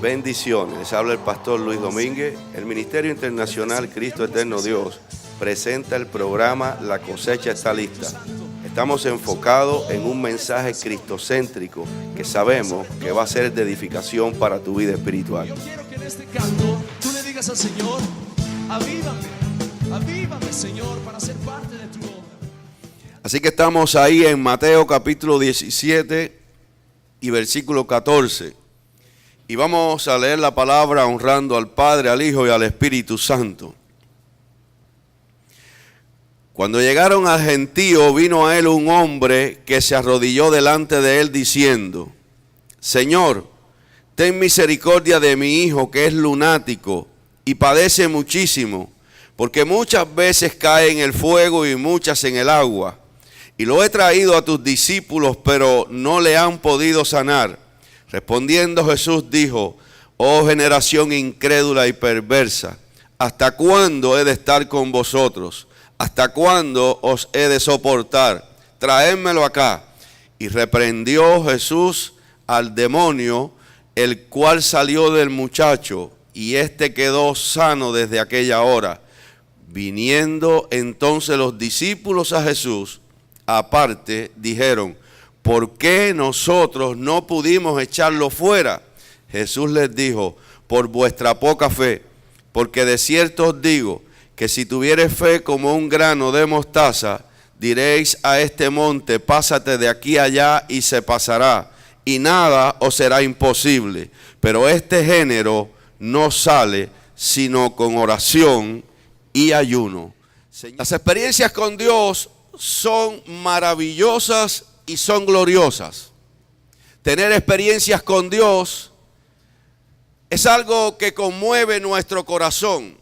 Bendiciones, les habla el pastor Luis Domínguez. El Ministerio Internacional Cristo Eterno Dios presenta el programa La Cosecha Está Lista. Estamos enfocados en un mensaje cristocéntrico que sabemos que va a ser de edificación para tu vida espiritual. Yo quiero que en este canto tú le digas al Señor: avívame Señor, para ser parte de tu obra. Así que estamos ahí en Mateo capítulo 17 y versículo 14. Y vamos a leer la palabra honrando al Padre, al Hijo y al Espíritu Santo. Cuando llegaron al gentío, vino a él un hombre que se arrodilló delante de él diciendo: Señor, ten misericordia de mi hijo, que es lunático y padece muchísimo, porque muchas veces cae en el fuego y muchas en el agua. Y lo he traído a tus discípulos, pero no le han podido sanar. Respondiendo Jesús dijo: Oh generación incrédula y perversa, ¿hasta cuándo he de estar con vosotros? ¿Hasta cuándo os he de soportar? Traédmelo acá. Y reprendió Jesús al demonio, el cual salió del muchacho, y éste quedó sano desde aquella hora. Viniendo entonces los discípulos a Jesús aparte, dijeron: ¿por qué nosotros no pudimos echarlo fuera? Jesús les dijo: por vuestra poca fe, porque de cierto os digo que si tuviereis fe como un grano de mostaza, diréis a este monte: pásate de aquí allá, y se pasará, y nada os será imposible. Pero este género no sale sino con oración y ayuno. Las experiencias con Dios son maravillosas y son gloriosas. Tener experiencias con Dios es algo que conmueve nuestro corazón.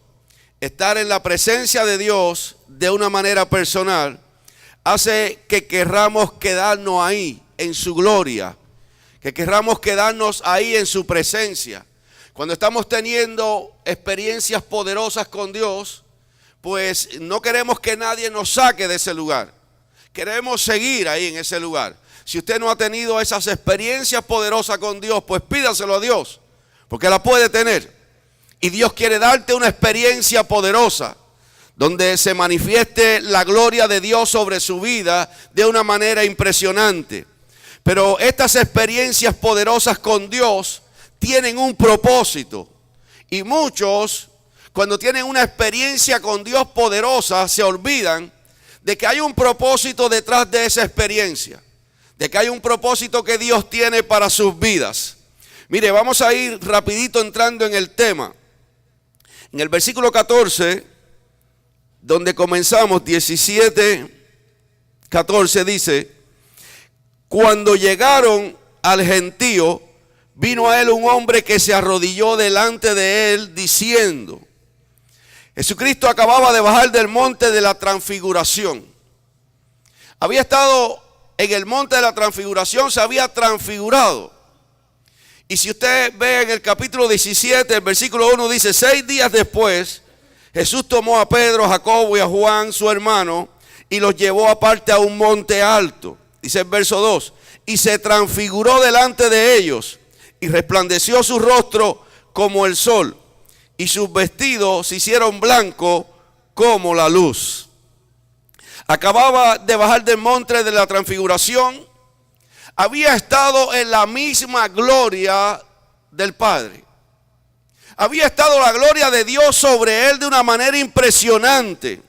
Estar en la presencia de Dios de una manera personal hace que querramos quedarnos ahí en su gloria, que querramos quedarnos ahí en su presencia. Cuando estamos teniendo experiencias poderosas con Dios, pues no queremos que nadie nos saque de ese lugar. Queremos seguir ahí en ese lugar. Si usted no ha tenido esas experiencias poderosas con Dios, pues pídaselo a Dios, porque la puede tener. Y Dios quiere darte una experiencia poderosa, donde se manifieste la gloria de Dios sobre su vida de una manera impresionante. Pero estas experiencias poderosas con Dios tienen un propósito. Y muchos, cuando tienen una experiencia con Dios poderosa, se olvidan de que hay un propósito detrás de esa experiencia, de que hay un propósito que Dios tiene para sus vidas. Mire, vamos a ir rapidito entrando en el tema. En el versículo 14, donde comenzamos, 17, 14, dice: cuando llegaron al gentío, vino a él un hombre que se arrodilló delante de él diciendo. Jesucristo acababa de bajar del monte de la transfiguración. Había estado en el monte de la transfiguración, se había transfigurado. Y si usted ve en el capítulo 17, el versículo 1 dice: 6 días después, Jesús tomó a Pedro, a Jacobo y a Juan, su hermano, y los llevó aparte a un monte alto. Dice el verso 2: y se transfiguró delante de ellos, y resplandeció su rostro como el sol, y sus vestidos se hicieron blancos como la luz. Acababa de bajar del monte de la transfiguración. Había estado en la misma gloria del Padre. Había estado la gloria de Dios sobre él de una manera impresionante.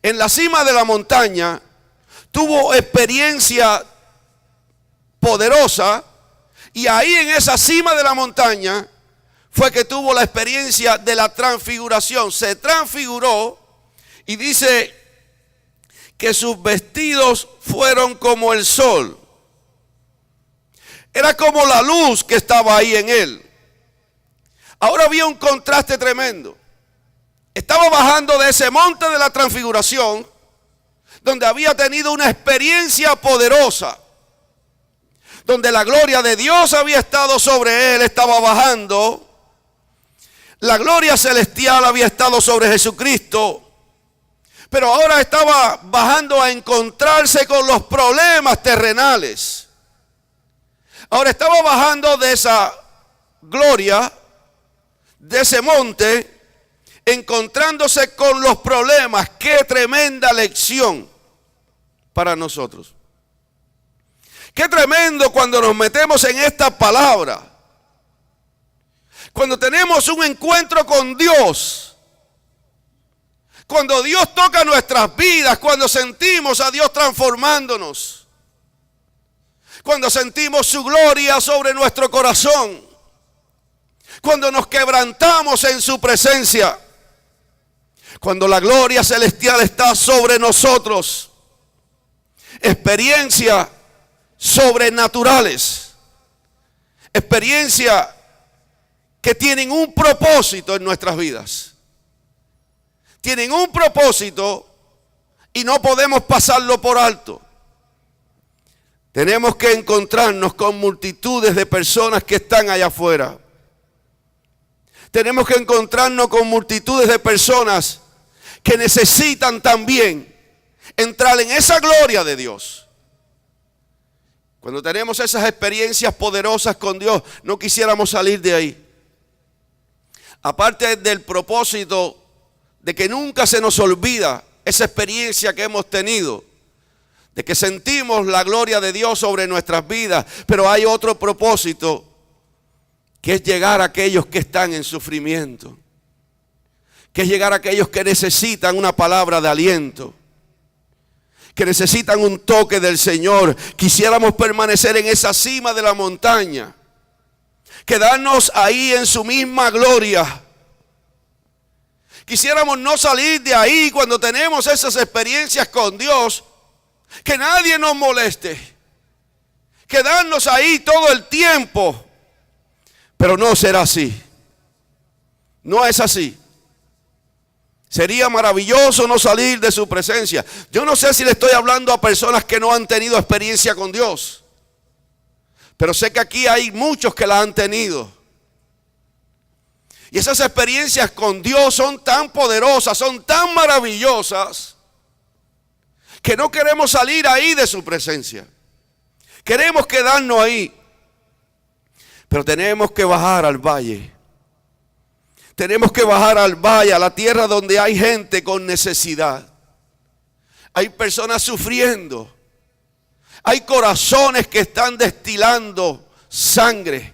En la cima de la montaña tuvo experiencia poderosa, y ahí en esa cima de la montaña fue que tuvo la experiencia de la transfiguración. Se transfiguró y dice que sus vestidos fueron como el sol. Era como la luz que estaba ahí en él. Ahora había un contraste tremendo. Estaba bajando de ese monte de la transfiguración, donde había tenido una experiencia poderosa, donde la gloria de Dios había estado sobre él, estaba bajando. La gloria celestial había estado sobre Jesucristo, pero ahora estaba bajando a encontrarse con los problemas terrenales. Ahora estaba bajando de esa gloria de ese monte, encontrándose con los problemas. ¡Qué tremenda lección para nosotros! ¡Qué tremendo cuando nos metemos en esta palabra! Cuando tenemos un encuentro con Dios, cuando Dios toca nuestras vidas, cuando sentimos a Dios transformándonos, cuando sentimos su gloria sobre nuestro corazón, cuando nos quebrantamos en su presencia, cuando la gloria celestial está sobre nosotros, experiencias sobrenaturales, experiencias que tienen un propósito en nuestras vidas. Tienen un propósito y no podemos pasarlo por alto. Tenemos que encontrarnos con multitudes de personas que están allá afuera. Tenemos que encontrarnos con multitudes de personas que necesitan también entrar en esa gloria de Dios. Cuando tenemos esas experiencias poderosas con Dios, no quisiéramos salir de ahí. Aparte del propósito de que nunca se nos olvida esa experiencia que hemos tenido, de que sentimos la gloria de Dios sobre nuestras vidas, pero hay otro propósito, que es llegar a aquellos que están en sufrimiento, que es llegar a aquellos que necesitan una palabra de aliento, que necesitan un toque del Señor. Quisiéramos permanecer en esa cima de la montaña, quedarnos ahí en su misma gloria. Quisiéramos no salir de ahí cuando tenemos esas experiencias con Dios, que nadie nos moleste, quedarnos ahí todo el tiempo. Pero no será así. No es así. Sería maravilloso no salir de su presencia. Yo no sé si le estoy hablando a personas que no han tenido experiencia con Dios, pero sé que aquí hay muchos que la han tenido. Y esas experiencias con Dios son tan poderosas, son tan maravillosas, que no queremos salir ahí de su presencia. Queremos quedarnos ahí. Pero tenemos que bajar al valle. Tenemos que bajar al valle, a la tierra donde hay gente con necesidad. Hay personas sufriendo. Hay corazones que están destilando sangre,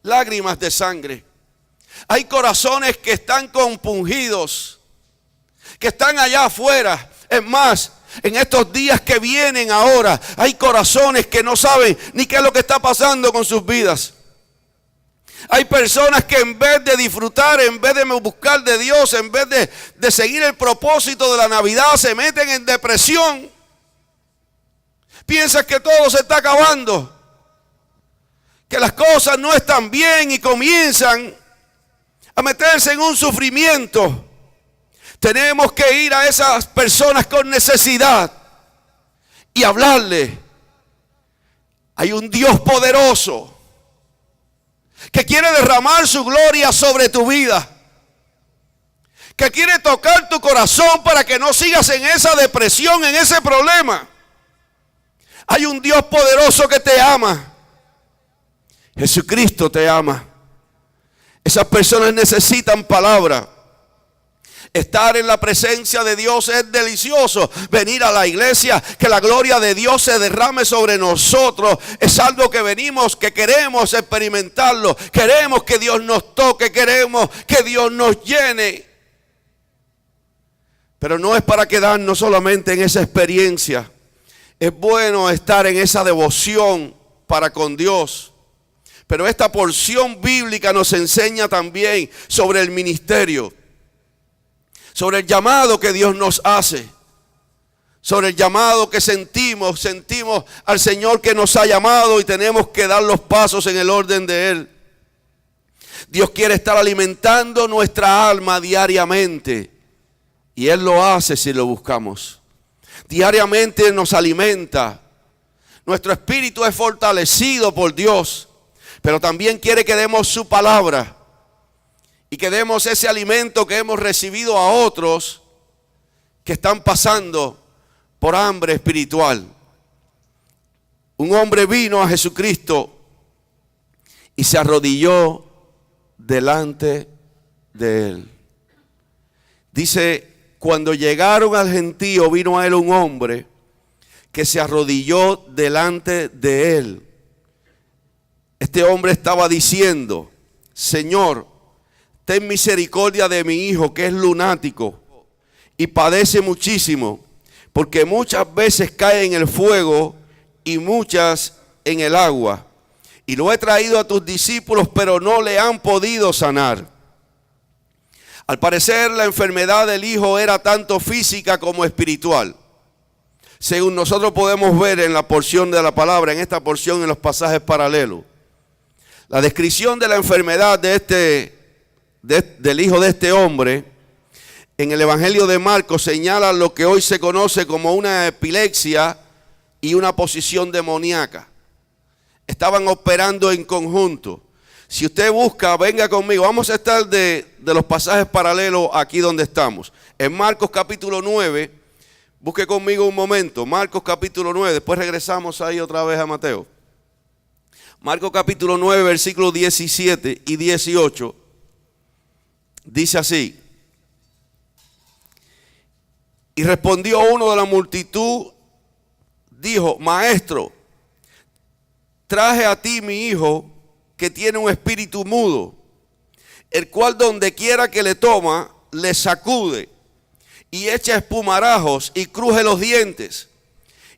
lágrimas de sangre. Hay corazones que están compungidos, que están allá afuera. Es más, en estos días que vienen ahora, hay corazones que no saben ni qué es lo que está pasando con sus vidas. Hay personas que en vez de disfrutar, en vez de buscar de Dios, en vez de seguir el propósito de la Navidad, se meten en depresión. Piensan que todo se está acabando, que las cosas no están bien y comienzan a meterse en un sufrimiento. Tenemos que ir a esas personas con necesidad y hablarle. Hay un Dios poderoso que quiere derramar su gloria sobre tu vida, que quiere tocar tu corazón para que no sigas en esa depresión, en ese problema. Hay un Dios poderoso que te ama. Jesucristo te ama. Esas personas necesitan palabra. Estar en la presencia de Dios es delicioso. Venir a la iglesia, que la gloria de Dios se derrame sobre nosotros, es algo que venimos, que queremos experimentarlo. Queremos que Dios nos toque, queremos que Dios nos llene. Pero no es para quedarnos solamente en esa experiencia. Es bueno estar en esa devoción para con Dios. Pero esta porción bíblica nos enseña también sobre el ministerio, sobre el llamado que Dios nos hace, sobre el llamado que sentimos al Señor que nos ha llamado y tenemos que dar los pasos en el orden de Él. Dios quiere estar alimentando nuestra alma diariamente y Él lo hace si lo buscamos. Diariamente nos alimenta. Nuestro espíritu es fortalecido por Dios, pero también quiere que demos su palabra y que demos ese alimento que hemos recibido a otros que están pasando por hambre espiritual. Un hombre vino a Jesucristo y se arrodilló delante de él. Dice, cuando llegaron al gentío, vino a él un hombre que se arrodilló delante de él. Este hombre estaba diciendo, Señor, ten misericordia de mi hijo que es lunático y padece muchísimo, porque muchas veces cae en el fuego y muchas en el agua. Y lo he traído a tus discípulos, pero no le han podido sanar. Al parecer, la enfermedad del hijo era tanto física como espiritual. Según nosotros podemos ver en la porción de la palabra, en esta porción, en los pasajes paralelos. La descripción de la enfermedad del hijo de este hombre, en el Evangelio de Marcos, señala lo que hoy se conoce como una epilepsia y una posesión demoníaca. Estaban operando en conjunto. Si usted busca, venga conmigo. Vamos a estar de los pasajes paralelos aquí donde estamos. En Marcos capítulo 9, busque conmigo un momento. Marcos capítulo 9, después regresamos ahí otra vez a Mateo. Marcos capítulo 9, versículos 17 y 18. Dice así. Y respondió uno de la multitud, dijo, Maestro, traje a ti mi hijo que tiene un espíritu mudo, el cual donde quiera que le toma, le sacude y echa espumarajos y cruje los dientes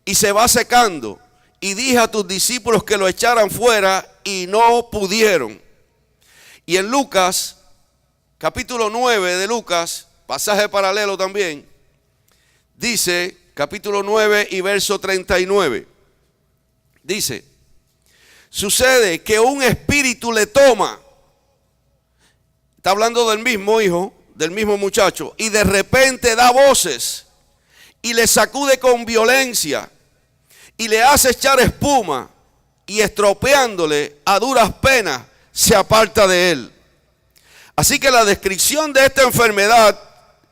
y se va secando. Y dije a tus discípulos que lo echaran fuera y no pudieron. Y en Lucas, capítulo 9 de Lucas, pasaje paralelo también, dice, capítulo 9 y verso 39, dice, sucede que un espíritu le toma, está hablando del mismo hijo, del mismo muchacho, y de repente da voces y le sacude con violencia y le hace echar espuma y estropeándole a duras penas se aparta de él. Así que la descripción de esta enfermedad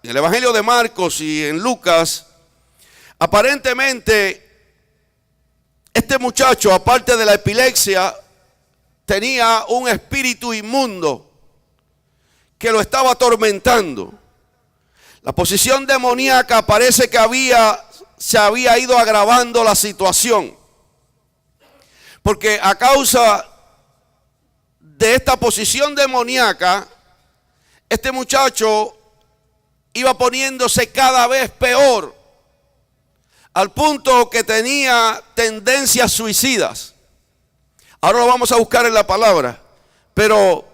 en el Evangelio de Marcos y en Lucas, aparentemente este muchacho, aparte de la epilepsia, tenía un espíritu inmundo que lo estaba atormentando. La posesión demoníaca parece que se había ido agravando la situación, porque a causa de esta posesión demoníaca, este muchacho iba poniéndose cada vez peor, al punto que tenía tendencias suicidas. Ahora lo vamos a buscar en la palabra, pero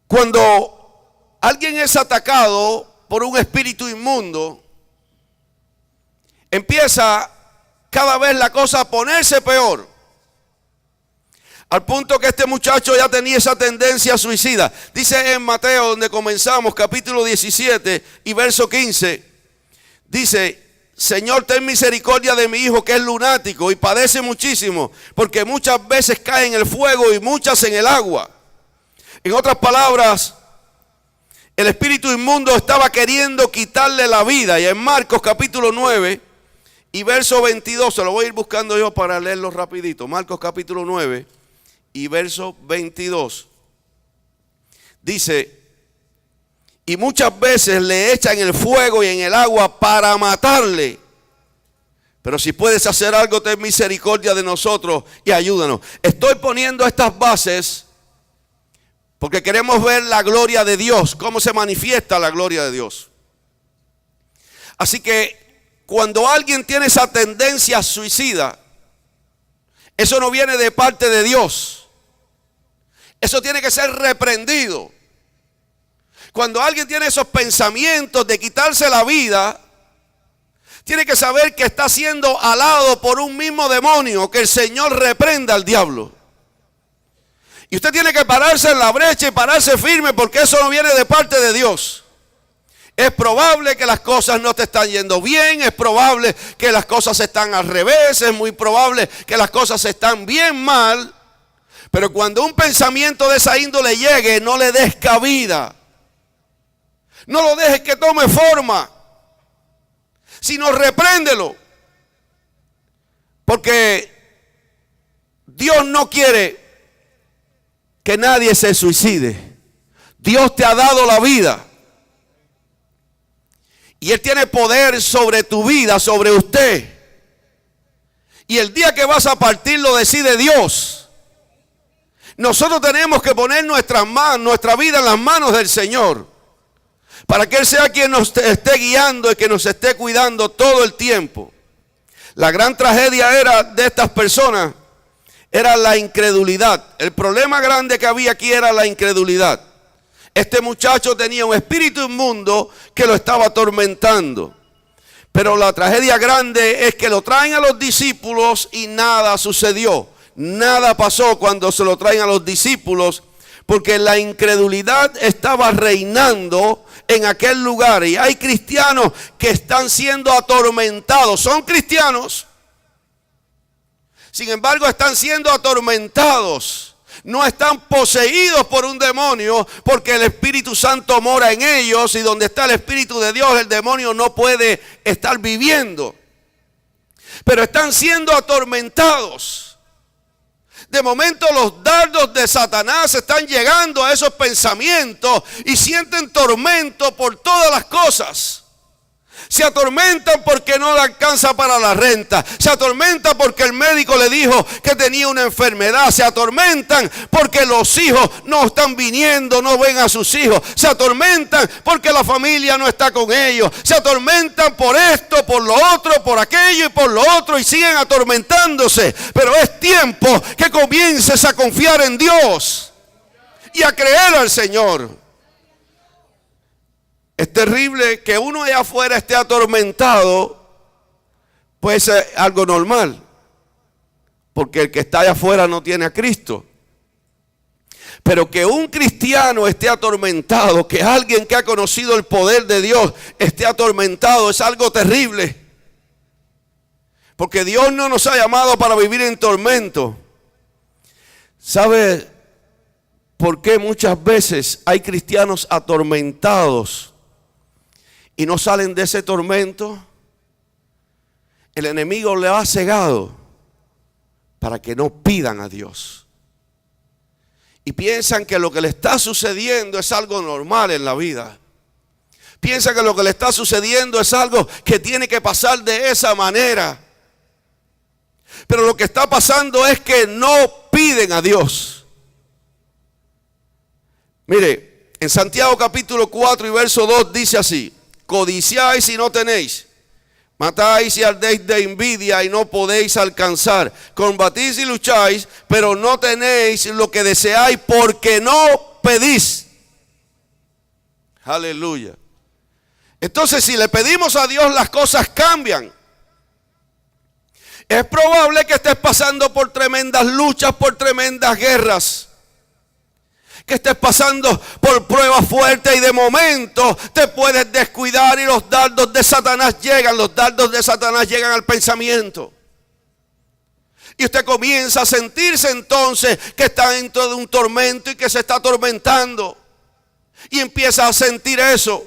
cuando alguien es atacado por un espíritu inmundo, empieza cada vez la cosa a ponerse peor, al punto que este muchacho ya tenía esa tendencia suicida. Dice en Mateo, donde comenzamos, capítulo 17 y verso 15, dice, Señor, ten misericordia de mi hijo que es lunático y padece muchísimo, porque muchas veces cae en el fuego y muchas en el agua. En otras palabras, el espíritu inmundo estaba queriendo quitarle la vida. Y en Marcos capítulo 9 y verso 22, se lo voy a ir buscando yo para leerlo rapidito. Marcos capítulo 9 y verso 22. Dice, y muchas veces le echan en el fuego y en el agua para matarle. Pero si puedes hacer algo, ten misericordia de nosotros y ayúdanos. Estoy poniendo estas bases porque queremos ver la gloria de Dios, cómo se manifiesta la gloria de Dios. Así que cuando alguien tiene esa tendencia suicida, eso no viene de parte de Dios. Eso tiene que ser reprendido. Cuando alguien tiene esos pensamientos de quitarse la vida, tiene que saber que está siendo alado por un mismo demonio, que el Señor reprenda al diablo. Y usted tiene que pararse en la brecha y pararse firme, porque eso no viene de parte de Dios. Es probable que las cosas no te están yendo bien, es probable que las cosas están al revés, es muy probable que las cosas están bien mal, pero cuando un pensamiento de esa índole llegue, no le des cabida. No lo dejes que tome forma, sino repréndelo. Porque Dios no quiere que nadie se suicide. Dios te ha dado la vida. Y Él tiene poder sobre tu vida, sobre usted. Y el día que vas a partir lo decide Dios. Nosotros tenemos que poner nuestra vida en las manos del Señor, para que Él sea quien nos esté guiando y que nos esté cuidando todo el tiempo. La gran tragedia de estas personas era la incredulidad. El problema grande que había aquí era la incredulidad. Este muchacho tenía un espíritu inmundo que lo estaba atormentando. Pero la tragedia grande es que lo traen a los discípulos y nada sucedió. Nada pasó cuando se lo traen a los discípulos, porque la incredulidad estaba reinando en aquel lugar. Y hay cristianos que están siendo atormentados. Son cristianos, sin embargo están siendo atormentados. No están poseídos por un demonio, porque el Espíritu Santo mora en ellos, y donde está el Espíritu de Dios, el demonio no puede estar viviendo. Pero están siendo atormentados. De momento los dardos de Satanás están llegando a esos pensamientos y sienten tormento por todas las cosas. Se atormentan porque no le alcanza para la renta. Se atormentan porque el médico le dijo que tenía una enfermedad. Se atormentan porque los hijos no están viniendo, no ven a sus hijos. Se atormentan porque la familia no está con ellos. Se atormentan por esto, por lo otro, por aquello y por lo otro, y siguen atormentándose. Pero es tiempo que comiences a confiar en Dios y a creer al Señor. Es terrible que uno allá afuera esté atormentado, pues es algo normal, porque el que está allá afuera no tiene a Cristo. Pero que un cristiano esté atormentado, que alguien que ha conocido el poder de Dios esté atormentado, es algo terrible. Porque Dios no nos ha llamado para vivir en tormento. ¿Sabe por qué muchas veces hay cristianos atormentados y no salen de ese tormento? El enemigo le ha cegado para que no pidan a Dios. Y piensan que lo que le está sucediendo es algo normal en la vida. Piensan que lo que le está sucediendo es algo que tiene que pasar de esa manera. Pero lo que está pasando es que no piden a Dios. Mire, en Santiago capítulo 4 y verso 2 dice así: codiciáis y no tenéis, matáis y ardéis de envidia y no podéis alcanzar, combatís y lucháis, pero no tenéis lo que deseáis porque no pedís. Aleluya. Entonces, si le pedimos a Dios, las cosas cambian. Es probable que estés pasando por tremendas luchas, por tremendas guerras, que estés pasando por pruebas fuertes, y de momento te puedes descuidar y los dardos de Satanás llegan. Los dardos de Satanás llegan al pensamiento. Y usted comienza a sentirse entonces que está dentro de un tormento y que se está atormentando. Y empieza a sentir eso.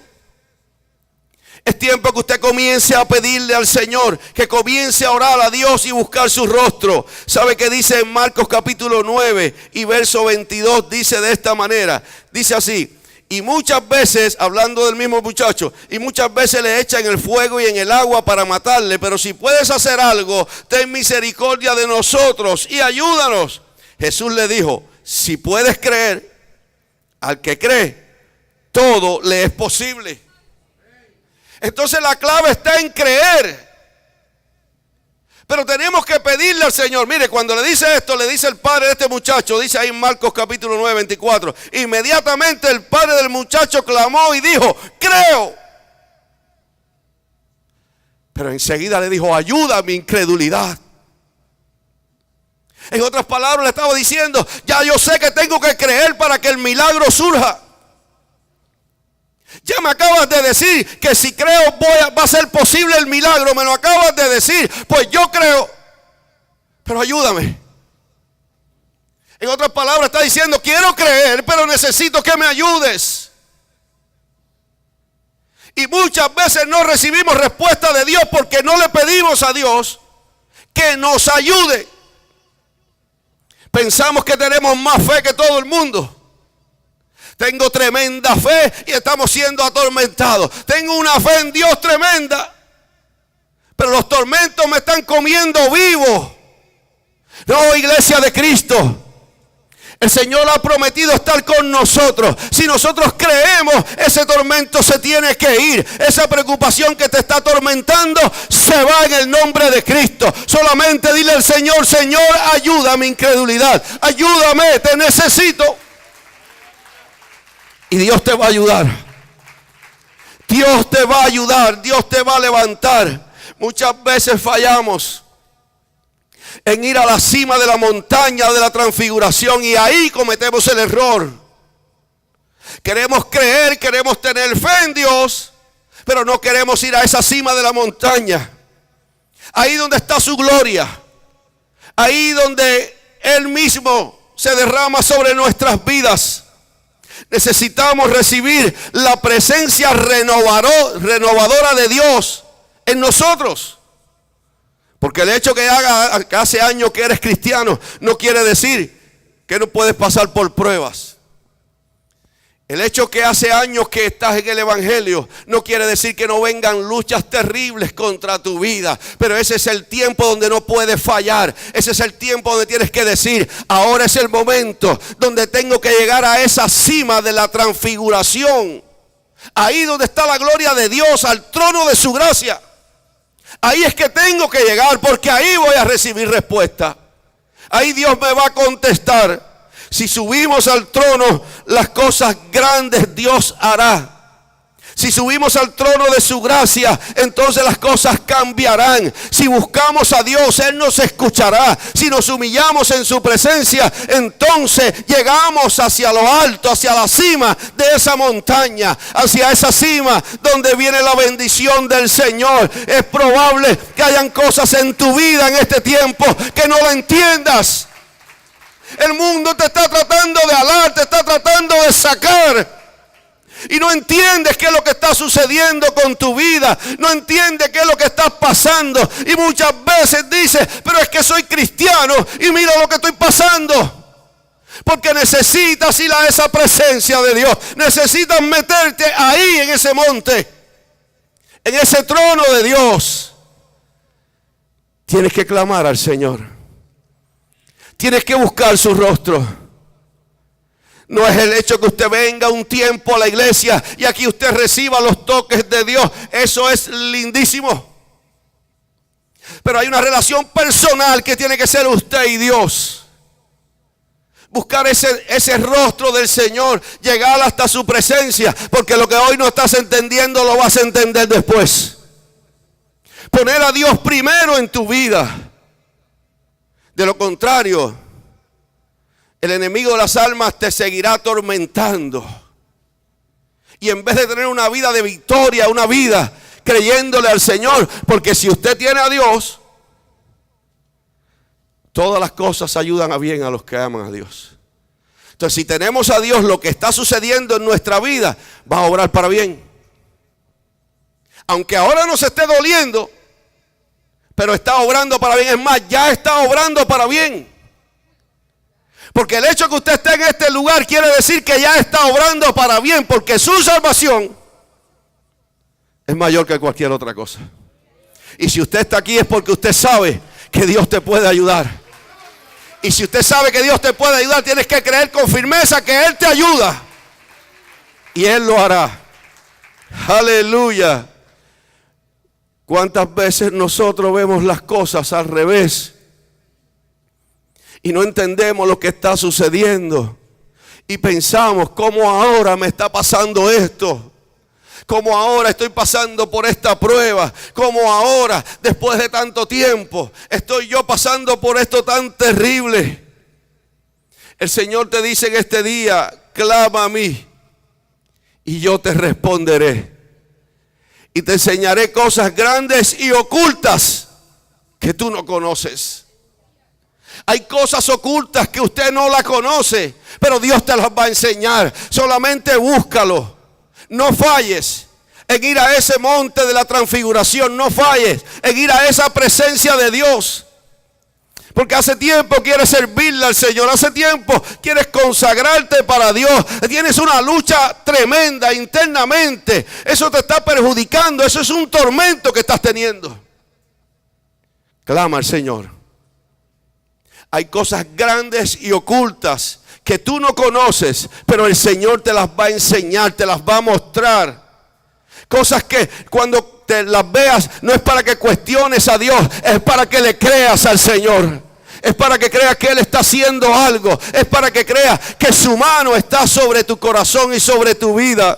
Es tiempo que usted comience a pedirle al Señor, que comience a orar a Dios y buscar su rostro. ¿Sabe qué dice en Marcos capítulo 9 y verso 22? Dice de esta manera, dice así: y muchas veces, hablando del mismo muchacho, y muchas veces le echan el fuego y en el agua para matarle, pero si puedes hacer algo, ten misericordia de nosotros y ayúdanos. Jesús le dijo: si puedes creer, al que cree, todo le es posible. Entonces la clave está en creer. Pero tenemos que pedirle al Señor. Mire, cuando le dice esto, le dice el padre de este muchacho, dice ahí en Marcos capítulo 9, 24. Inmediatamente el padre del muchacho clamó y dijo: creo. Pero enseguida le dijo: ayuda a mi incredulidad. En otras palabras, le estaba diciendo: ya yo sé que tengo que creer para que el milagro surja. Ya me acabas de decir que si creo va a ser posible el milagro. Me lo acabas de decir. Pues yo creo, pero ayúdame. En otras palabras está diciendo: quiero creer, pero necesito que me ayudes. Y muchas veces no recibimos respuesta de Dios porque no le pedimos a Dios que nos ayude. Pensamos que tenemos más fe que todo el mundo. Tengo tremenda fe y estamos siendo atormentados. Tengo una fe en Dios tremenda, pero los tormentos me están comiendo vivo. No, iglesia de Cristo. El Señor ha prometido estar con nosotros. Si nosotros creemos, ese tormento se tiene que ir. Esa preocupación que te está atormentando se va en el nombre de Cristo. Solamente dile al Señor: Señor, ayuda a mi incredulidad. Ayúdame, te necesito. Y Dios te va a ayudar. Dios te va a ayudar. Dios te va a levantar. Muchas veces fallamos en ir a la cima de la montaña de la transfiguración, y ahí cometemos el error. Queremos creer, queremos tener fe en Dios, pero no queremos ir a esa cima de la montaña. Ahí donde está su gloria, ahí donde Él mismo se derrama sobre nuestras vidas. Necesitamos recibir la presencia renovadora de Dios en nosotros. Porque el hecho que hace años que eres cristiano no quiere decir que no puedes pasar por pruebas. El hecho que hace años que estás en el Evangelio no quiere decir que no vengan luchas terribles contra tu vida. Pero ese es el tiempo donde no puedes fallar. Ese es el tiempo donde tienes que decir: ahora es el momento donde tengo que llegar a esa cima de la transfiguración. Ahí donde está la gloria de Dios, al trono de su gracia. Ahí es que tengo que llegar, porque ahí voy a recibir respuesta. Ahí Dios me va a contestar. Si subimos al trono, las cosas grandes Dios hará. Si subimos al trono de su gracia, entonces las cosas cambiarán. Si buscamos a Dios, Él nos escuchará. Si nos humillamos en su presencia, entonces llegamos hacia lo alto, hacia la cima de esa montaña, hacia esa cima donde viene la bendición del Señor. Es probable que hayan cosas en tu vida en este tiempo que no la entiendas. El mundo te está tratando de alar, te está tratando de sacar. Y no entiendes qué es lo que está sucediendo con tu vida. No entiendes qué es lo que está pasando. Y muchas veces dices: pero es que soy cristiano y mira lo que estoy pasando. Porque necesitas ir a esa presencia de Dios. Necesitas meterte ahí en ese monte, en ese trono de Dios. Tienes que clamar al Señor. Tienes que buscar su rostro. No es el hecho que usted venga un tiempo a la iglesia y aquí usted reciba los toques de Dios. Eso es lindísimo. Pero hay una relación personal que tiene que ser usted y Dios. Buscar ese rostro del Señor. Llegar hasta su presencia. Porque lo que hoy no estás entendiendo lo vas a entender después. Poner a Dios primero en tu vida. De lo contrario, el enemigo de las almas te seguirá atormentando. Y en vez de tener una vida de victoria, una vida creyéndole al Señor, porque si usted tiene a Dios, todas las cosas ayudan a bien a los que aman a Dios. Entonces, si tenemos a Dios, lo que está sucediendo en nuestra vida va a obrar para bien. Aunque ahora nos esté doliendo, pero está obrando para bien. Es más, ya está obrando para bien. Porque el hecho que usted esté en este lugar quiere decir que ya está obrando para bien, porque su salvación es mayor que cualquier otra cosa. Y si usted está aquí es porque usted sabe que Dios te puede ayudar. Y si usted sabe que Dios te puede ayudar, tienes que creer con firmeza que Él te ayuda. Y Él lo hará. Aleluya. ¿Cuántas veces nosotros vemos las cosas al revés? Y no entendemos lo que está sucediendo. Y pensamos: ¿cómo ahora me está pasando esto? ¿Cómo ahora estoy pasando por esta prueba? ¿Cómo ahora, después de tanto tiempo, estoy yo pasando por esto tan terrible? El Señor te dice en este día: clama a mí y yo te responderé. Y te enseñaré cosas grandes y ocultas que tú no conoces. Hay cosas ocultas que usted no la conoce, pero Dios te las va a enseñar. Solamente búscalo. No falles en ir a ese monte de la transfiguración. No falles en ir a esa presencia de Dios. Porque hace tiempo quieres servirle al Señor, hace tiempo quieres consagrarte para Dios. Tienes una lucha tremenda internamente. Eso te está perjudicando, eso es un tormento que estás teniendo. Clama al Señor. Hay cosas grandes y ocultas que tú no conoces, pero el Señor te las va a enseñar, te las va a mostrar. Cosas que cuando te las veas no es para que cuestiones a Dios, es para que le creas al Señor. Es para que creas que Él está haciendo algo. Es para que creas que su mano está sobre tu corazón y sobre tu vida.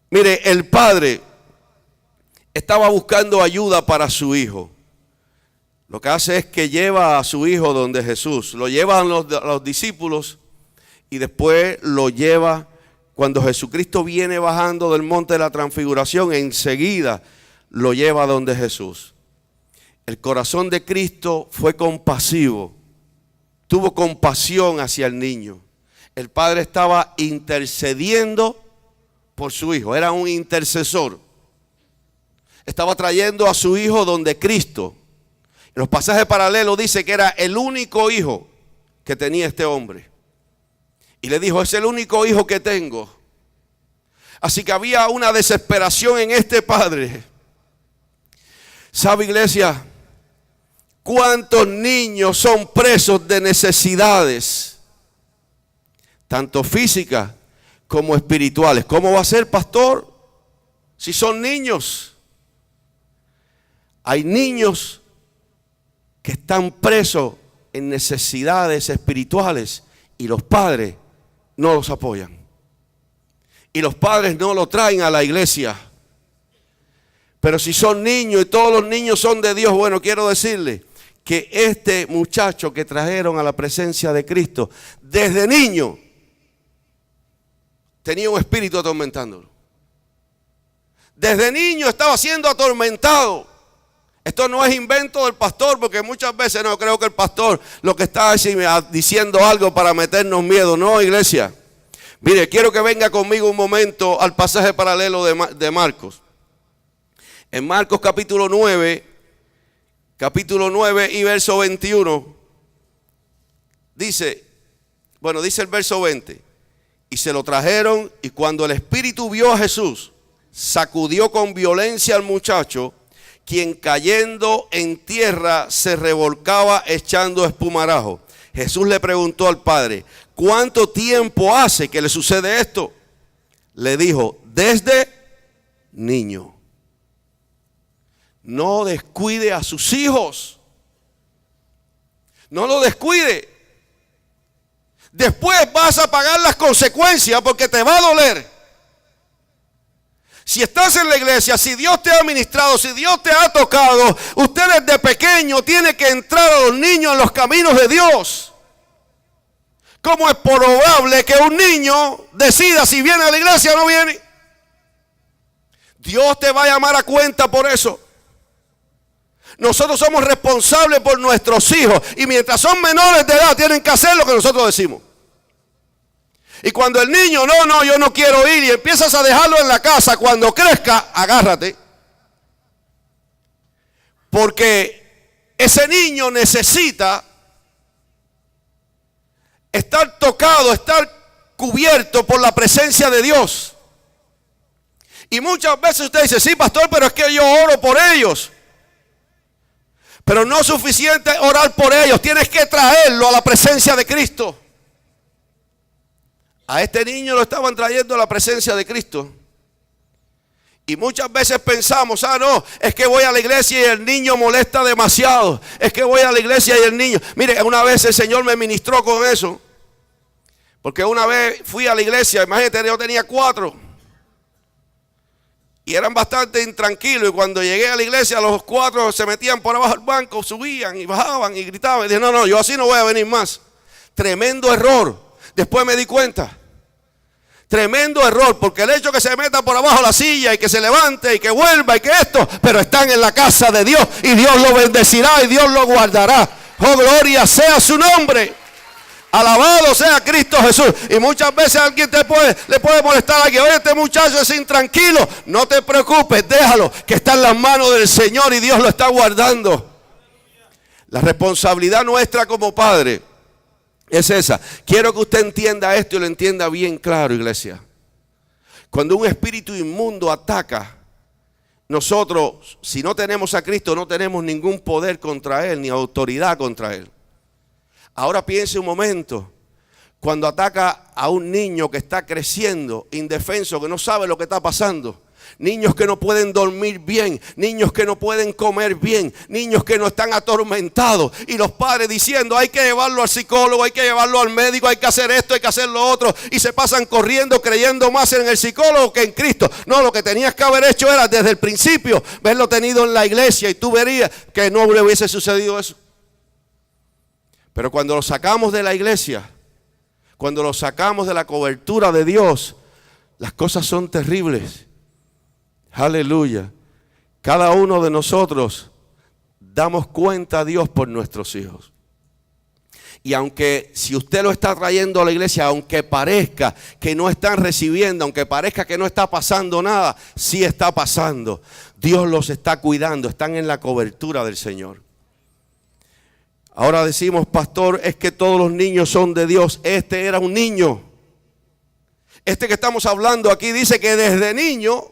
Mire, el padre estaba buscando ayuda para su hijo. Lo que hace es que lleva a su hijo donde Jesús. Lo llevan los discípulos y después lo lleva. Cuando Jesucristo viene bajando del monte de la transfiguración, enseguida lo lleva donde Jesús. El corazón de Cristo fue compasivo, tuvo compasión hacia el niño. El padre estaba intercediendo por su hijo, era un intercesor. Estaba trayendo a su hijo donde Cristo. En los pasajes paralelos dice que era el único hijo que tenía este hombre. Y le dijo, es el único hijo que tengo. Así que había una desesperación en este padre. ¿Sabe, iglesia? ¿Cuántos niños son presos de necesidades? Tanto físicas como espirituales. ¿Cómo va a ser, pastor? Si son niños. Hay niños que están presos en necesidades espirituales y los padres no los apoyan. Y los padres no lo traen a la iglesia. Pero si son niños y todos los niños son de Dios, bueno, quiero decirle que este muchacho que trajeron a la presencia de Cristo, desde niño, tenía un espíritu atormentándolo. Desde niño estaba siendo atormentado. Esto no es invento del pastor, porque muchas veces no creo que el pastor lo que está diciendo algo para meternos miedo. No, iglesia. Mire, quiero que venga conmigo un momento al pasaje paralelo de Marcos. En Marcos capítulo 9 y verso 21, dice el verso 20, y se lo trajeron, y cuando el espíritu vio a Jesús, sacudió con violencia al muchacho, quien cayendo en tierra se revolcaba echando espumarajo. Jesús le preguntó al padre, ¿cuánto tiempo hace que le sucede esto? Le dijo, desde niño. No descuide a sus hijos. No lo descuide. Después vas a pagar las consecuencias porque te va a doler. Si estás en la iglesia, si Dios te ha ministrado, si Dios te ha tocado, usted desde pequeño tiene que entrar a los niños en los caminos de Dios. ¿Cómo es probable que un niño decida si viene a la iglesia o no viene? Dios te va a llamar a cuenta por eso. Nosotros somos responsables por nuestros hijos y mientras son menores de edad tienen que hacer lo que nosotros decimos. Y cuando el niño, no, yo no quiero ir, y empiezas a dejarlo en la casa, cuando crezca, agárrate. Porque ese niño necesita estar tocado, estar cubierto por la presencia de Dios. Y muchas veces usted dice, sí, pastor, pero es que yo oro por ellos. Pero no es suficiente orar por ellos, tienes que traerlo a la presencia de Cristo. A este niño lo estaban trayendo a la presencia de Cristo. Y muchas veces pensamos, no, es que voy a la iglesia y el niño molesta demasiado. Es que voy a la iglesia y el niño. Mire, una vez el Señor me ministró con eso. Porque una vez fui a la iglesia, imagínate, yo tenía 4. Y eran bastante intranquilos. Y cuando llegué a la iglesia, los 4 se metían por abajo del banco, subían y bajaban y gritaban. Y dije, no, yo así no voy a venir más. Tremendo error. Después me di cuenta. Tremendo error, porque el hecho que se meta por abajo la silla y que se levante y que vuelva y que esto, pero están en la casa de Dios y Dios lo bendecirá y Dios lo guardará. Oh, gloria sea su nombre. Alabado sea Cristo Jesús. Y muchas veces alguien le puede molestar a alguien, oye, este muchacho es intranquilo. No te preocupes, déjalo, que está en las manos del Señor y Dios lo está guardando. La responsabilidad nuestra como padre es esa. Quiero que usted entienda esto y lo entienda bien claro, iglesia. Cuando un espíritu inmundo ataca, nosotros, si no tenemos a Cristo, no tenemos ningún poder contra Él, ni autoridad contra Él. Ahora piense un momento, cuando ataca a un niño que está creciendo, indefenso, que no sabe lo que está pasando. Niños que no pueden dormir bien, niños que no pueden comer bien, niños que no están atormentados. Y los padres diciendo, hay que llevarlo al psicólogo, hay que llevarlo al médico, hay que hacer esto, hay que hacer lo otro. Y se pasan corriendo creyendo más en el psicólogo que en Cristo. No, lo que tenías que haber hecho era desde el principio verlo tenido en la iglesia y tú verías que no le hubiese sucedido eso. Pero cuando lo sacamos de la iglesia, cuando lo sacamos de la cobertura de Dios, las cosas son terribles. Aleluya. Cada uno de nosotros damos cuenta a Dios por nuestros hijos. Y aunque si usted lo está trayendo a la iglesia, aunque parezca que no están recibiendo, aunque parezca que no está pasando nada, sí está pasando. Dios los está cuidando, están en la cobertura del Señor. Ahora decimos, pastor, es que todos los niños son de Dios. Este era un niño. Este que estamos hablando aquí dice que desde niño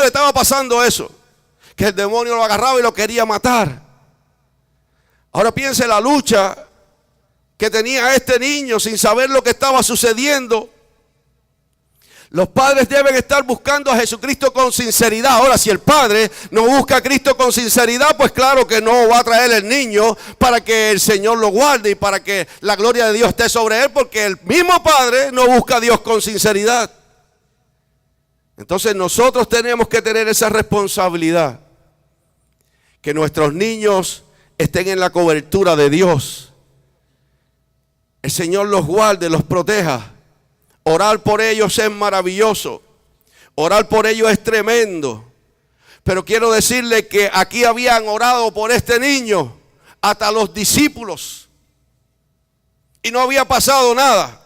le estaba pasando eso, que el demonio lo agarraba y lo quería matar. Ahora piense la lucha que tenía este niño sin saber lo que estaba sucediendo. Los padres deben estar buscando a Jesucristo con sinceridad. Ahora, si el padre no busca a Cristo con sinceridad, pues claro que no va a traer el niño para que el Señor lo guarde y para que la gloria de Dios esté sobre él, porque el mismo padre no busca a Dios con sinceridad. Entonces nosotros tenemos que tener esa responsabilidad, que nuestros niños estén en la cobertura de Dios. El Señor los guarde, los proteja. Orar por ellos es maravilloso. Orar por ellos es tremendo. Pero quiero decirle que aquí habían orado por este niño hasta los discípulos. Y no había pasado nada.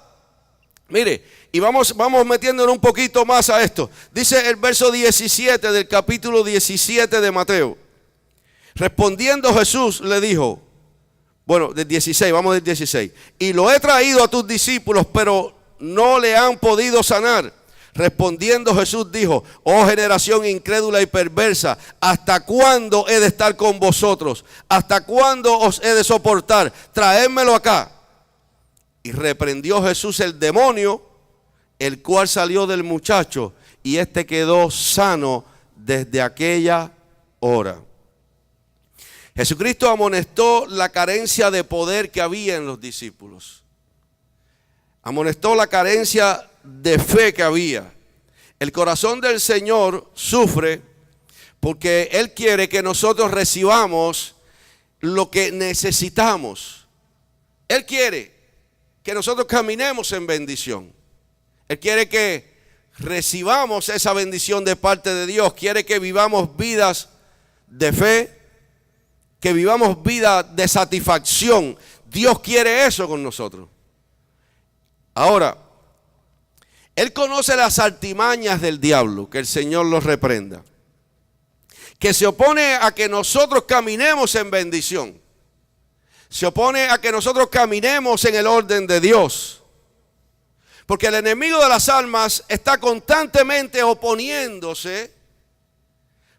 Mire. Y vamos metiéndonos un poquito más a esto. Dice el verso 17 del capítulo 17 de Mateo. Respondiendo Jesús le dijo, bueno, del 16, vamos del 16. Y lo he traído a tus discípulos, pero no le han podido sanar. Respondiendo Jesús dijo, oh generación incrédula y perversa, ¿hasta cuándo he de estar con vosotros? ¿Hasta cuándo os he de soportar? Traédmelo acá. Y reprendió Jesús el demonio, el cual salió del muchacho, y éste quedó sano desde aquella hora. Jesucristo amonestó la carencia de poder que había en los discípulos. Amonestó la carencia de fe que había. El corazón del Señor sufre porque Él quiere que nosotros recibamos lo que necesitamos. Él quiere que nosotros caminemos en bendición. Él quiere que recibamos esa bendición de parte de Dios. Quiere que vivamos vidas de fe, que vivamos vidas de satisfacción. Dios quiere eso con nosotros. Ahora, Él conoce las artimañas del diablo, que el Señor los reprenda, que se opone a que nosotros caminemos en bendición. Se opone a que nosotros caminemos en el orden de Dios. Porque el enemigo de las almas está constantemente oponiéndose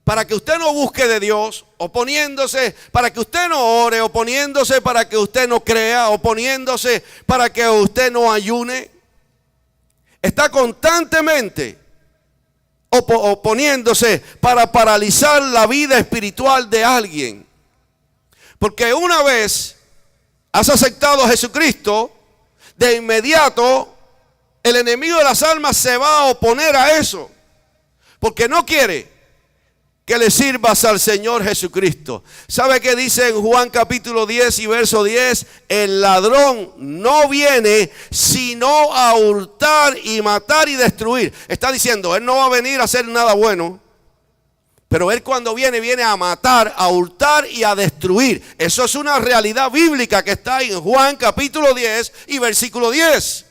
para que usted no busque de Dios, oponiéndose para que usted no ore, oponiéndose para que usted no crea, oponiéndose para que usted no ayune. Está constantemente oponiéndose para paralizar la vida espiritual de alguien. Porque una vez has aceptado a Jesucristo, de inmediato el enemigo de las almas se va a oponer a eso, porque no quiere que le sirvas al Señor Jesucristo. ¿Sabe qué dice en Juan capítulo 10 y verso 10? El ladrón no viene sino a hurtar y matar y destruir. Está diciendo, él no va a venir a hacer nada bueno, pero él cuando viene a matar, a hurtar y a destruir. Eso es una realidad bíblica que está en Juan capítulo 10 y versículo 10.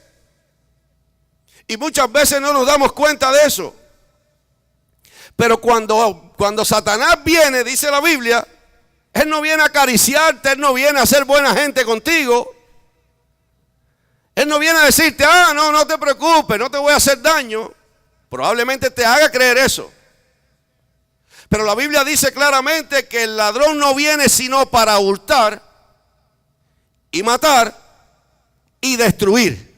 Y muchas veces no nos damos cuenta de eso. Pero cuando Satanás viene, dice la Biblia, Él no viene a acariciarte, Él no viene a ser buena gente contigo. Él no viene a decirte, no te preocupes, no te voy a hacer daño. Probablemente te haga creer eso. Pero la Biblia dice claramente que el ladrón no viene sino para hurtar y matar y destruir.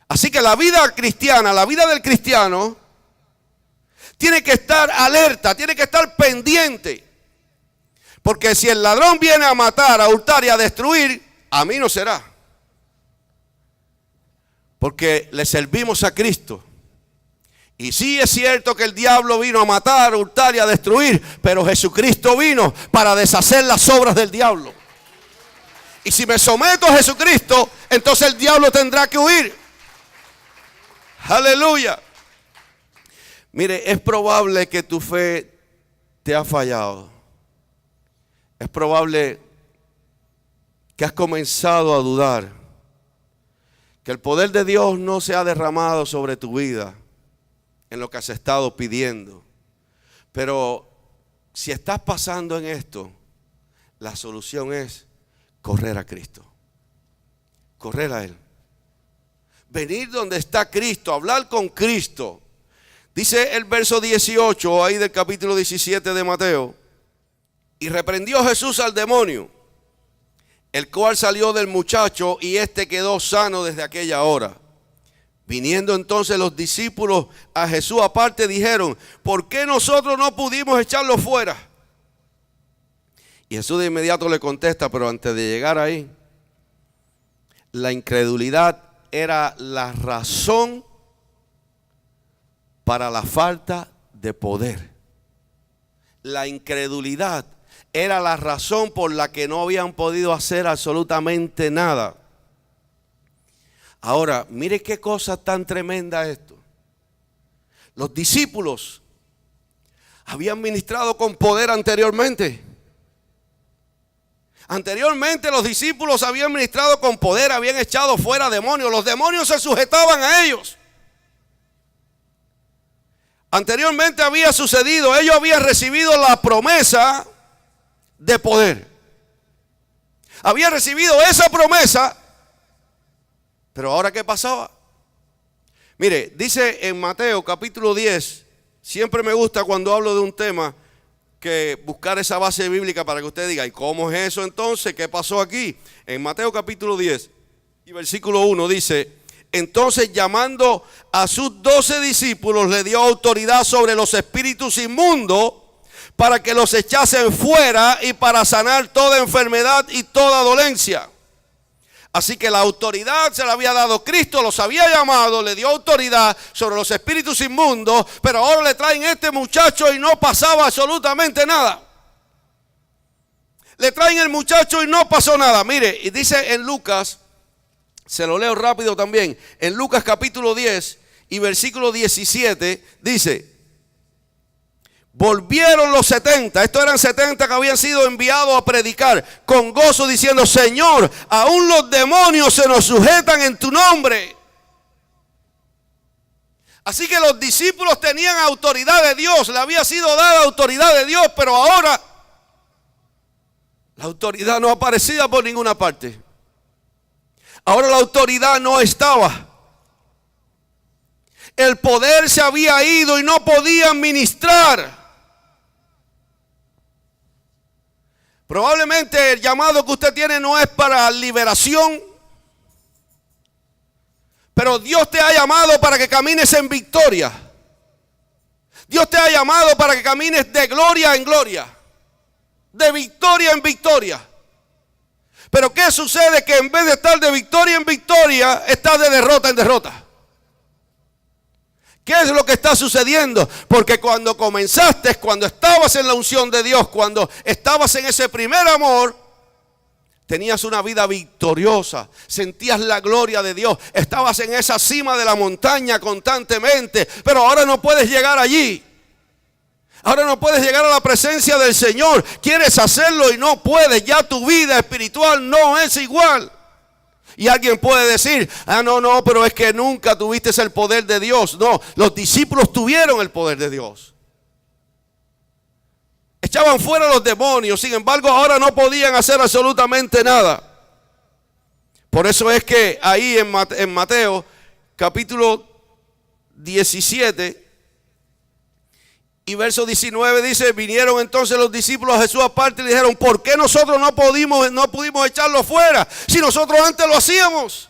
Así que la vida cristiana, la vida del cristiano, tiene que estar alerta, tiene que estar pendiente. Porque si el ladrón viene a matar, a hurtar y a destruir, a mí no será. Porque le servimos a Cristo. Y sí es cierto que el diablo vino a matar, a hurtar y a destruir, pero Jesucristo vino para deshacer las obras del diablo. Y si me someto a Jesucristo, entonces el diablo tendrá que huir. Aleluya. Mire, es probable que tu fe te ha fallado. Es probable que has comenzado a dudar, que el poder de Dios no se ha derramado sobre tu vida en lo que has estado pidiendo. Pero si estás pasando en esto, la solución es correr a Cristo, correr a Él, venir donde está Cristo, hablar con Cristo. Dice el verso 18 ahí del capítulo 17 de Mateo: y reprendió Jesús al demonio, el cual salió del muchacho, y éste quedó sano desde aquella hora. Viniendo entonces los discípulos a Jesús aparte, dijeron: ¿por qué nosotros no pudimos echarlo fuera? Y Jesús de inmediato le contesta, pero antes de llegar ahí, la incredulidad era la razón para la falta de poder. La incredulidad era la razón por la que no habían podido hacer absolutamente nada. Ahora, mire qué cosa tan tremenda esto. Los discípulos habían ministrado con poder anteriormente. Anteriormente los discípulos habían ministrado con poder, habían echado fuera demonios. Los demonios se sujetaban a ellos. Anteriormente había sucedido, ellos habían recibido la promesa de poder. Habían recibido esa promesa, pero ahora ¿qué pasaba? Mire, dice en Mateo capítulo 10, siempre me gusta cuando hablo de un tema que buscar esa base bíblica para que usted diga, ¿y cómo es eso entonces? ¿Qué pasó aquí? En Mateo capítulo 10 y versículo 1 dice: entonces llamando a sus 12 discípulos le dio autoridad sobre los espíritus inmundos para que los echasen fuera y para sanar toda enfermedad y toda dolencia. Así que la autoridad se la había dado Cristo, los había llamado, le dio autoridad sobre los espíritus inmundos, pero ahora le traen este muchacho y no pasaba absolutamente nada. Le traen el muchacho y no pasó nada. Mire, y dice en Lucas, se lo leo rápido también, en Lucas capítulo 10 y versículo 17 dice: volvieron los 70, estos eran 70 que habían sido enviados a predicar con gozo diciendo: Señor, aún los demonios se nos sujetan en tu nombre. Así que los discípulos tenían autoridad de Dios, le había sido dada autoridad de Dios, pero ahora la autoridad no aparecía por ninguna parte. Ahora la autoridad no estaba. El poder se había ido y no podían ministrar. Probablemente el llamado que usted tiene no es para liberación, pero Dios te ha llamado para que camines en victoria. Dios te ha llamado para que camines de gloria en gloria, de victoria en victoria. Pero ¿qué sucede? Que en vez de estar de victoria en victoria, estás de derrota en derrota. ¿Qué es lo que está sucediendo? Porque cuando comenzaste, cuando estabas en la unción de Dios, cuando estabas en ese primer amor, tenías una vida victoriosa, sentías la gloria de Dios, estabas en esa cima de la montaña constantemente, pero ahora no puedes llegar allí. Ahora no puedes llegar a la presencia del Señor. Quieres hacerlo y no puedes. Ya tu vida espiritual no es igual. Y alguien puede decir: no, pero es que nunca tuviste el poder de Dios. No, los discípulos tuvieron el poder de Dios. echaban fuera los demonios. Sin embargo, ahora no podían hacer absolutamente nada. Por eso es que ahí en Mateo capítulo 17 y verso 19 dice: vinieron entonces los discípulos a Jesús aparte y le dijeron: ¿por qué nosotros no pudimos echarlo fuera si nosotros antes lo hacíamos?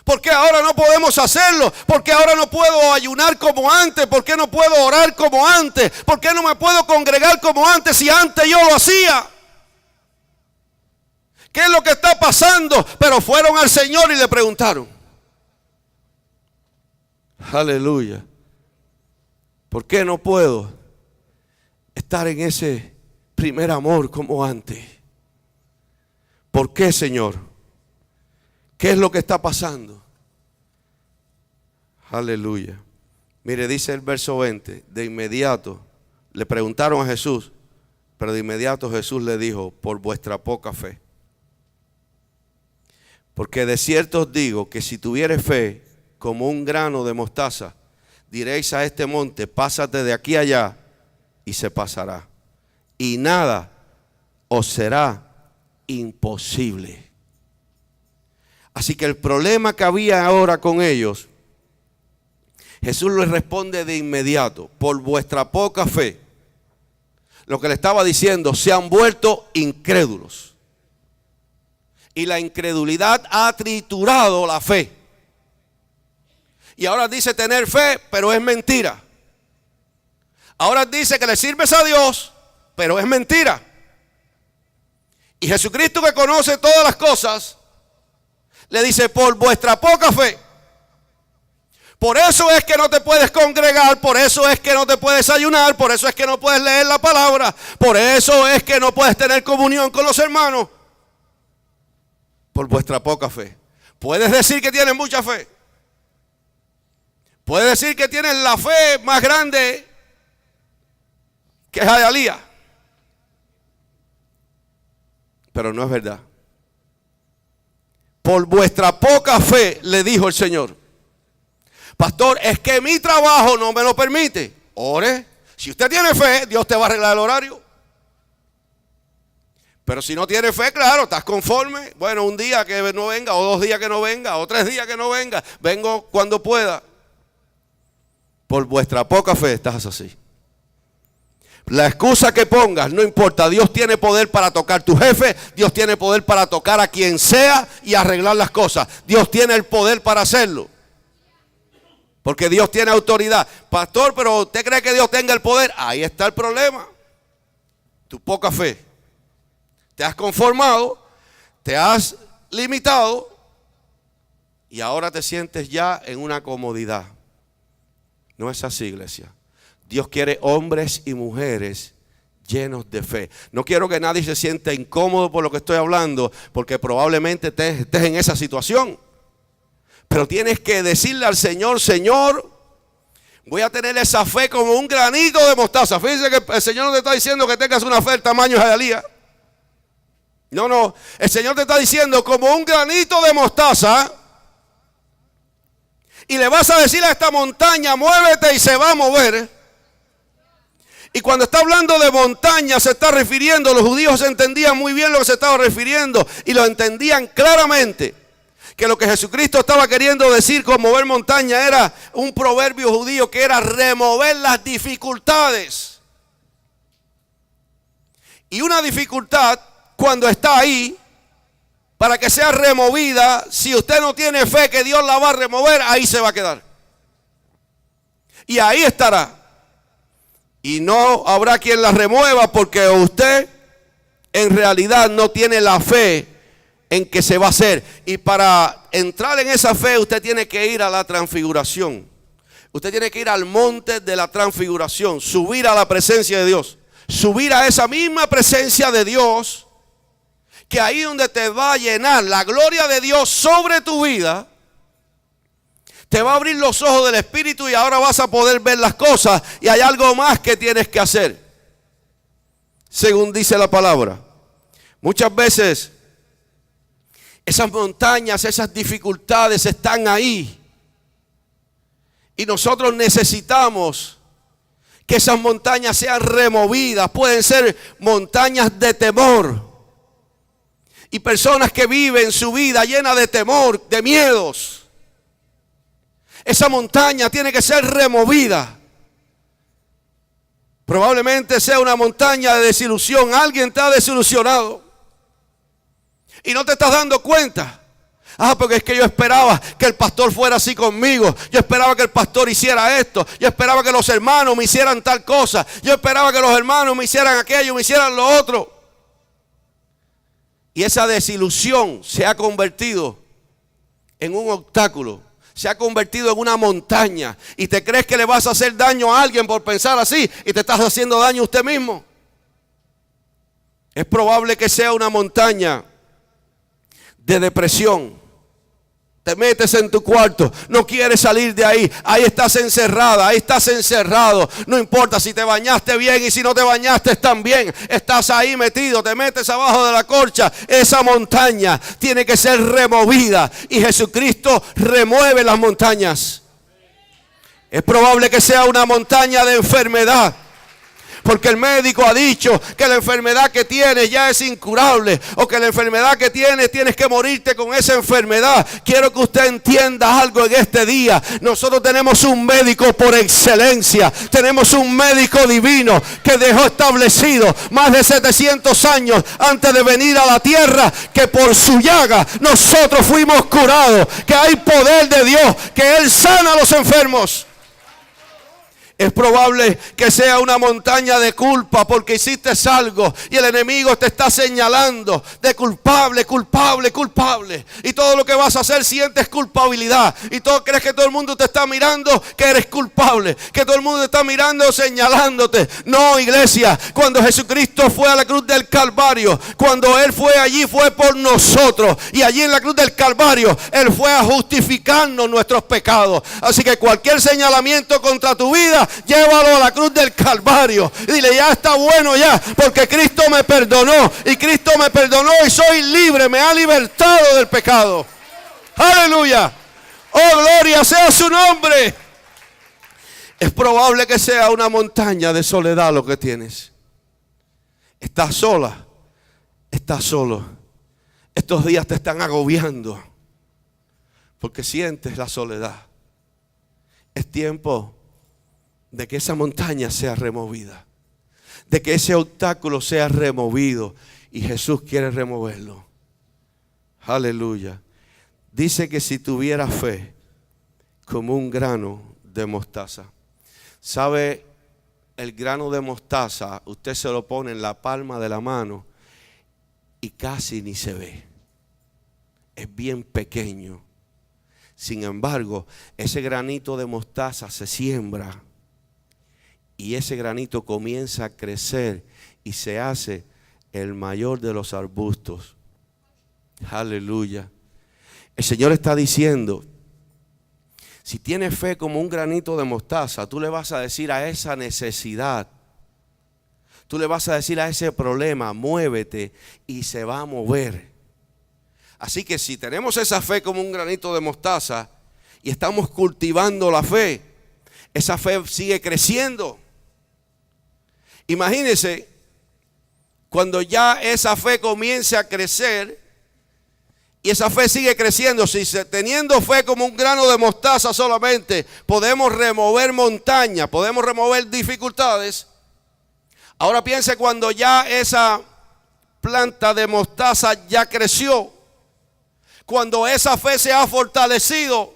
¿Por qué ahora no podemos hacerlo? ¿Por qué ahora no puedo ayunar como antes? ¿Por qué no puedo orar como antes? ¿Por qué no me puedo congregar como antes si antes yo lo hacía? ¿Qué es lo que está pasando? Pero fueron al Señor y le preguntaron. Aleluya. ¿Por qué no puedo estar en ese primer amor como antes? ¿Por qué, Señor? ¿Qué es lo que está pasando? Aleluya. Mire, dice el verso 20, de inmediato le preguntaron a Jesús, pero de inmediato Jesús le dijo: por vuestra poca fe. Porque de cierto os digo que si tuvieres fe como un grano de mostaza, diréis a este monte: pásate de aquí allá, y se pasará. Y nada os será imposible. Así que el problema que había ahora con ellos, Jesús les responde de inmediato: por vuestra poca fe. Lo que le estaba diciendo: se han vuelto incrédulos. Y la incredulidad ha triturado la fe. Y ahora dice tener fe, pero es mentira. Ahora dice que le sirves a Dios, pero es mentira. Y Jesucristo, que conoce todas las cosas, le dice: por vuestra poca fe. Por eso es que no te puedes congregar, por eso es que no te puedes ayunar, por eso es que no puedes leer la palabra, por eso es que no puedes tener comunión con los hermanos. Por vuestra poca fe. Puedes decir que tienes mucha fe. Puedes decir que tienes la fe más grande que Jayalía. Pero no es verdad. Por vuestra poca fe, le dijo el Señor: pastor, es que mi trabajo no me lo permite. Ore. Si usted tiene fe, Dios te va a arreglar el horario. Pero si no tiene fe, claro, estás conforme. Bueno, un día que no venga, o 2 días que no venga, o 3 días que no venga. Vengo cuando pueda. Por vuestra poca fe estás así. La excusa que pongas, no importa. Dios tiene poder para tocar tu jefe. Dios tiene poder para tocar a quien sea y arreglar las cosas. Dios tiene el poder para hacerlo. Porque Dios tiene autoridad. Pastor, pero ¿usted cree que Dios tenga el poder? Ahí está el problema. Tu poca fe. Te has conformado, te has limitado y ahora te sientes ya en una comodidad. No es así, iglesia. Dios quiere hombres y mujeres llenos de fe. No quiero que nadie se sienta incómodo por lo que estoy hablando, porque probablemente estés en esa situación. Pero tienes que decirle al Señor: Señor, voy a tener esa fe como un granito de mostaza. Fíjense que el Señor no te está diciendo que tengas una fe del tamaño de Jayalía. No, el Señor te está diciendo como un granito de mostaza. Y le vas a decir a esta montaña: muévete, y se va a mover. Y cuando está hablando de montaña se está refiriendo, los judíos entendían muy bien lo que se estaba refiriendo y lo entendían claramente. Que lo que Jesucristo estaba queriendo decir con mover montaña era un proverbio judío que era remover las dificultades. Y una dificultad, cuando está ahí, para que sea removida, si usted no tiene fe que Dios la va a remover, ahí se va a quedar. Y ahí estará. Y no habrá quien la remueva, porque usted en realidad no tiene la fe en que se va a hacer. Y para entrar en esa fe, usted tiene que ir a la transfiguración. Usted tiene que ir al monte de la transfiguración, subir a la presencia de Dios, subir a esa misma presencia de Dios, que ahí donde te va a llenar la gloria de Dios sobre tu vida, te va a abrir los ojos del Espíritu y ahora vas a poder ver las cosas. Y hay algo más que tienes que hacer, según dice la palabra. Muchas veces esas montañas, esas dificultades están ahí. Y nosotros necesitamos que esas montañas sean removidas. Pueden ser montañas de temor. Y personas que viven su vida llena de temor, de miedos. Esa montaña tiene que ser removida. Probablemente sea una montaña de desilusión. Alguien te ha desilusionado y no te estás dando cuenta. Porque es que yo esperaba que el pastor fuera así conmigo. Yo esperaba que el pastor hiciera esto. Yo esperaba que los hermanos me hicieran tal cosa. Yo esperaba que los hermanos me hicieran aquello, me hicieran lo otro. Y esa desilusión se ha convertido en un obstáculo. Se ha convertido en una montaña. Y te crees que le vas a hacer daño a alguien por pensar así. Y te estás haciendo daño a usted mismo. Es probable que sea una montaña de depresión. Te metes en tu cuarto, no quieres salir de ahí. Ahí estás encerrada, ahí estás encerrado. No importa si te bañaste bien y si no te bañaste también. Estás ahí metido, te metes abajo de la corcha. Esa montaña tiene que ser removida. Y Jesucristo remueve las montañas. Es probable que sea una montaña de enfermedad. Porque el médico ha dicho que la enfermedad que tienes ya es incurable. O que la enfermedad que tienes que morirte con esa enfermedad. Quiero que usted entienda algo en este día. Nosotros tenemos un médico por excelencia. Tenemos un médico divino que dejó establecido más de 700 años antes de venir a la tierra. Que por su llaga nosotros fuimos curados. Que hay poder de Dios. Que Él sana a los enfermos. Es probable que sea una montaña de culpa porque hiciste algo y el enemigo te está señalando de culpable, culpable, culpable. Y todo lo que vas a hacer sientes culpabilidad. Y crees que todo el mundo te está mirando que eres culpable. Que todo el mundo te está mirando señalándote. No, iglesia, cuando Jesucristo fue a la cruz del Calvario, cuando Él fue allí fue por nosotros. Y allí en la cruz del Calvario Él fue a justificarnos nuestros pecados. Así que cualquier señalamiento contra tu vida, llévalo a la cruz del Calvario. Y dile, ya está bueno ya, porque Cristo me perdonó. Y Cristo me perdonó y soy libre, me ha libertado del pecado. Aleluya. Oh, gloria sea su nombre. Es probable que sea una montaña de soledad lo que tienes. Estás sola, estás solo. Estos días te están agobiando porque sientes la soledad. Es tiempo de que esa montaña sea removida, de que ese obstáculo sea removido, y Jesús quiere removerlo. Aleluya. Dice que si tuviera fe como un grano de mostaza. ¿Sabe? El grano de mostaza, usted se lo pone en la palma de la mano y casi ni se ve. Es bien pequeño. Sin embargo, ese granito de mostaza se siembra. Y ese granito comienza a crecer y se hace el mayor de los arbustos. Aleluya. El Señor está diciendo, si tienes fe como un granito de mostaza, tú le vas a decir a esa necesidad, tú le vas a decir a ese problema, muévete, y se va a mover. Así que si tenemos esa fe como un granito de mostaza y estamos cultivando la fe, esa fe sigue creciendo. Imagínense cuando ya esa fe comience a crecer y esa fe sigue creciendo. Si teniendo fe como un grano de mostaza solamente podemos remover montañas, podemos remover dificultades. Ahora piense cuando ya esa planta de mostaza ya creció, cuando esa fe se ha fortalecido.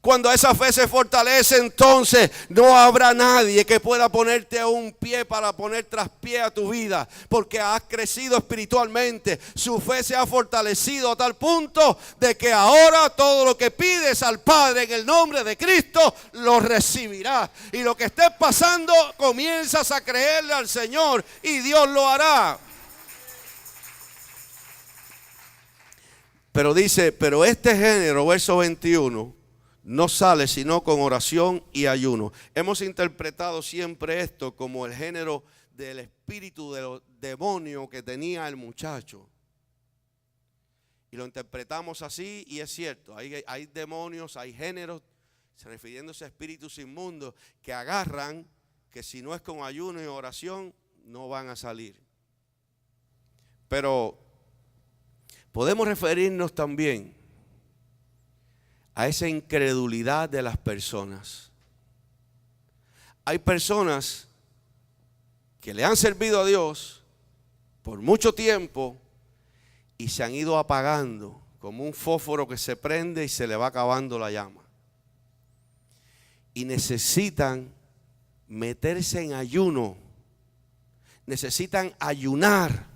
Cuando esa fe se fortalece, entonces no habrá nadie que pueda ponerte a un pie para poner traspié a tu vida, porque has crecido espiritualmente. Su fe se ha fortalecido a tal punto de que ahora todo lo que pides al Padre en el nombre de Cristo lo recibirás. Y lo que estés pasando, comienzas a creerle al Señor y Dios lo hará. Pero dice, pero este género, verso 21, no sale sino con oración y ayuno. Hemos interpretado siempre esto como el género del espíritu de los demonios que tenía el muchacho. Y lo interpretamos así, y es cierto. Hay demonios, hay géneros refiriéndose a espíritus inmundos que agarran, que si no es con ayuno y oración, no van a salir. Pero podemos referirnos también a esa incredulidad de las personas. Hay personas que le han servido a Dios por mucho tiempo y se han ido apagando como un fósforo que se prende y se le va acabando la llama. Y necesitan meterse en ayuno, necesitan ayunar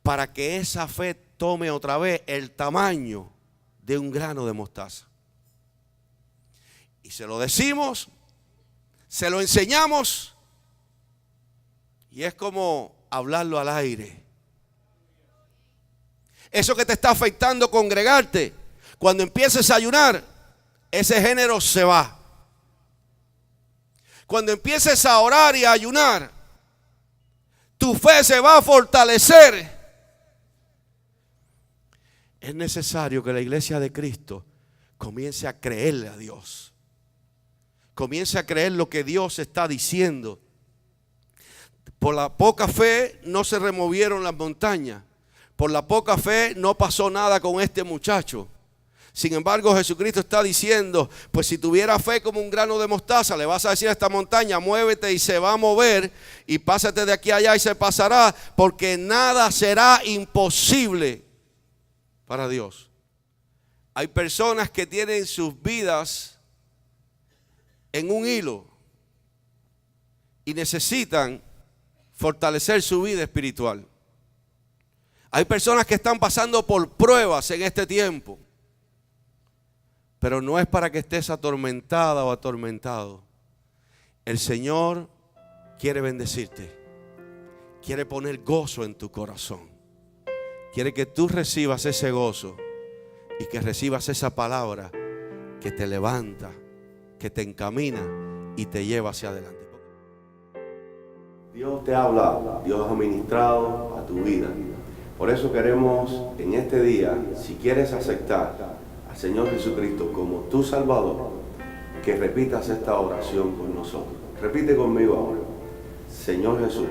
para que esa fe tome otra vez el tamaño de un grano de mostaza. Y se lo decimos, se lo enseñamos, y es como hablarlo al aire. Eso que te está afectando congregarte, cuando empieces a ayunar, ese género se va. Cuando empieces a orar y a ayunar, tu fe se va a fortalecer. Es necesario que la iglesia de Cristo comience a creerle a Dios. Comience a creer lo que Dios está diciendo. Por la poca fe no se removieron las montañas. Por la poca fe no pasó nada con este muchacho. Sin embargo, Jesucristo está diciendo, pues si tuviera fe como un grano de mostaza, le vas a decir a esta montaña, muévete y se va a mover, y pásate de aquí a allá y se pasará, porque nada será imposible para Dios. Hay personas que tienen sus vidas en un hilo y necesitan fortalecer su vida espiritual. Hay personas que están pasando por pruebas en este tiempo. Pero no es para que estés atormentada o atormentado. El Señor quiere bendecirte. Quiere poner gozo en tu corazón. Quiere que tú recibas ese gozo y que recibas esa palabra que te levanta, que te encamina y te lleva hacia adelante. Dios te ha hablado, Dios ha ministrado a tu vida. Por eso queremos en este día, si quieres aceptar al Señor Jesucristo como tu Salvador, que repitas esta oración con nosotros. Repite conmigo ahora. Señor Jesús,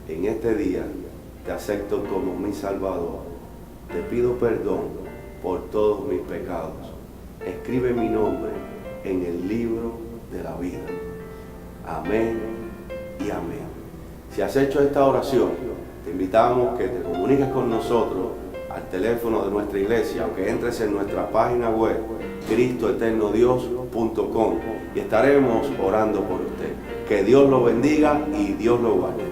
en este día te acepto como mi Salvador. Te pido perdón por todos mis pecados. Escribe mi nombre en el libro de la vida. Amén y amén. Si has hecho esta oración, te invitamos que te comuniques con nosotros al teléfono de nuestra iglesia o que entres en nuestra página web cristoeternodios.com y estaremos orando por usted. Que Dios lo bendiga y Dios lo guarde.